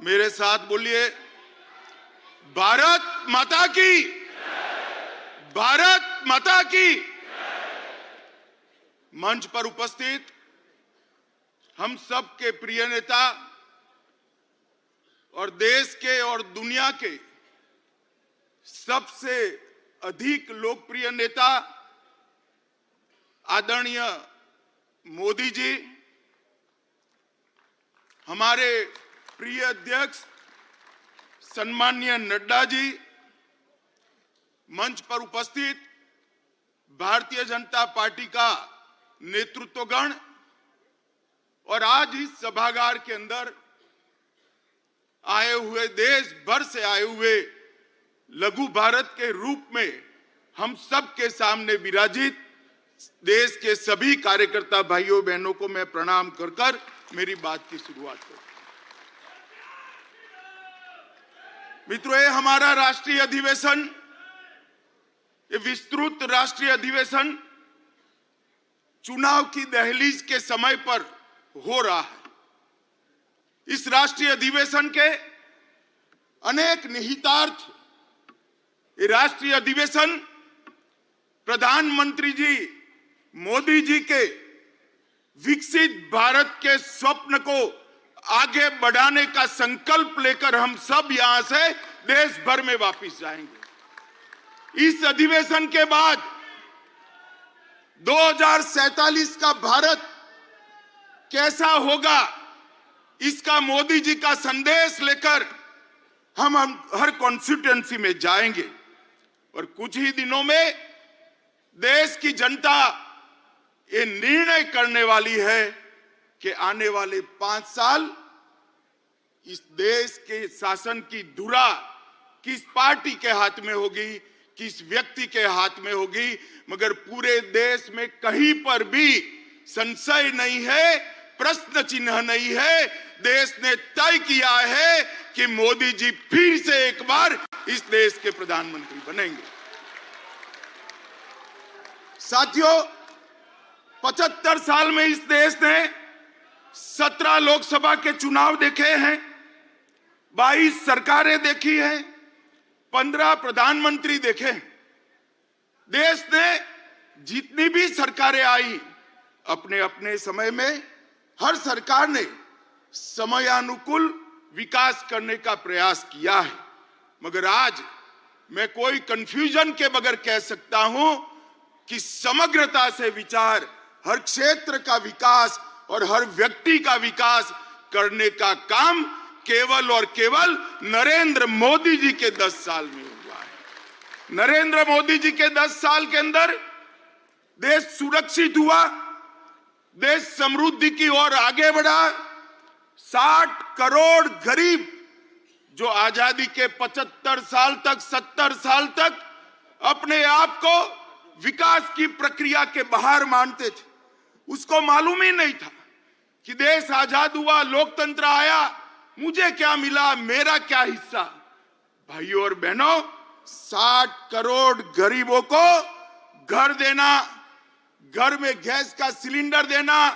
मेरे साथ बोलिए, भारत माता की, भारत माता की। मंच पर उपस्थित हम सब के प्रिय नेता और देश के और दुनिया के सबसे अधिक लोकप्रिय नेता आदरणीय मोदी जी, हमारे प्रिय अध्यक्ष सम्माननीय नड्डा जी, मंच पर उपस्थित भारतीय जनता पार्टी का नेतृत्वगण और आज इस सभागार के अंदर आए हुए, देश भर से आए हुए लघु भारत के रूप में हम सब के सामने विराजित देश के सभी कार्यकर्ता भाइयों बहनों को मैं प्रणाम कर कर मेरी बात की शुरुआत करता हूं। मित्रों, ये हमारा राष्ट्रीय अधिवेशन, ये विस्तृत राष्ट्रीय अधिवेशन चुनाव की दहलीज के समय पर हो रहा है। इस राष्ट्रीय अधिवेशन के अनेक निहितार्थ, ये राष्ट्रीय अधिवेशन प्रधानमंत्री जी मोदी जी के विकसित भारत के स्वप्न को आगे बढ़ाने का संकल्प लेकर हम सब यहां से देश भर में वापस जाएंगे। इस अधिवेशन के बाद 2047 का भारत कैसा होगा, इसका मोदी जी का संदेश लेकर हम हर कॉन्स्टिट्यूएंसी में जाएंगे और कुछ ही दिनों में देश की जनता ये निर्णय करने वाली है कि आने वाले 5 साल इस देश के शासन की धुरा किस पार्टी के हाथ में होगी, किस व्यक्ति के हाथ में होगी, मगर पूरे देश में कहीं पर भी संशय नहीं है, प्रश्न चिन्ह नहीं है। देश ने तय किया है कि मोदी जी फिर से एक बार इस देश के प्रधानमंत्री बनेंगे। साथियों, 75 साल में इस देश ने 17 लोकसभा के चुनाव देखे हैं, 22 सरकारें देखी हैं, 15 प्रधानमंत्री देखे हैं। देश ने जितनी भी सरकारें आई, अपने अपने समय में हर सरकार ने समयानुकूल विकास करने का प्रयास किया है। मगर आज मैं कोई कंफ्यूजन के बगैर कह सकता हूं कि समग्रता से विचार, हर क्षेत्र का विकास और हर व्यक्ति का विकास करने का काम केवल और केवल नरेंद्र मोदी जी के 10 साल में हुआ है। नरेंद्र मोदी जी के 10 साल के अंदर देश सुरक्षित हुआ, देश समृद्धि की ओर आगे बढ़ा। 60 करोड़ गरीब जो आजादी के 75 साल तक, 70 साल तक अपने आप को विकास की प्रक्रिया के बाहर मानते थे, उसको मालूम ही नहीं था कि देश आजाद हुआ, लोकतंत्र आया, मुझे क्या मिला, मेरा क्या हिस्सा। भाइयों और बहनों, 60 करोड़ गरीबों को घर देना, घर में गैस का सिलेंडर देना,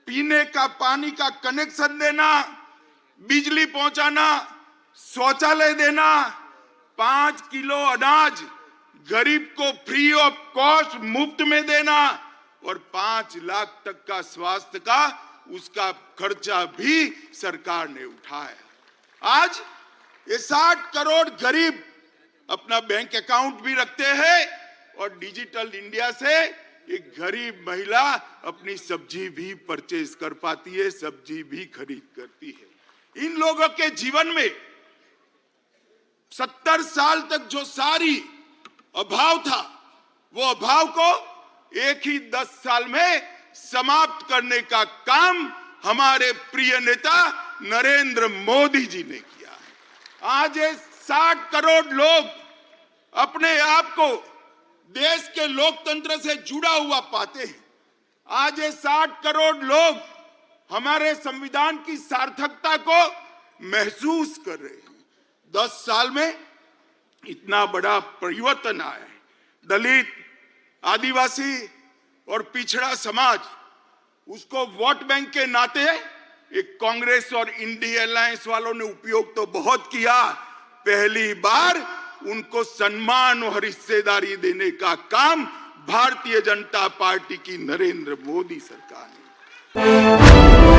पीने का पानी का कनेक्शन देना, बिजली पहुंचाना, शौचालय देना, 5 किलो अनाज गरीब को फ्री ऑफ कॉस्ट मुफ्त में देना और 5 लाख तक का स्वास्थ्य का उसका खर्चा भी सरकार ने उठाया। आज ये 60 करोड़ गरीब अपना बैंक अकाउंट भी रखते हैं और डिजिटल इंडिया से एक गरीब महिला अपनी सब्जी भी परचेज कर पाती है, सब्जी भी खरीद करती है। इन लोगों के जीवन में 70 साल तक जो सारी अभाव था, वो अभाव को एक ही 10 साल में समाप्त करने का काम हमारे प्रिय नेता नरेंद्र मोदी जी ने किया है। आज ये 60 करोड़ लोग अपने आप को देश के लोकतंत्र से जुड़ा हुआ पाते हैं। आज ये 60 करोड़ लोग हमारे संविधान की सार्थकता को महसूस कर रहे हैं। 10 साल में इतना बड़ा परिवर्तन आया है। दलित, आदिवासी और पिछड़ा समाज उसको वोट बैंक के नाते एक कांग्रेस और इंडिया अलायंस वालों ने उपयोग तो बहुत किया, पहली बार उनको सम्मान और हिस्सेदारी देने का काम भारतीय जनता पार्टी की नरेंद्र मोदी सरकार ने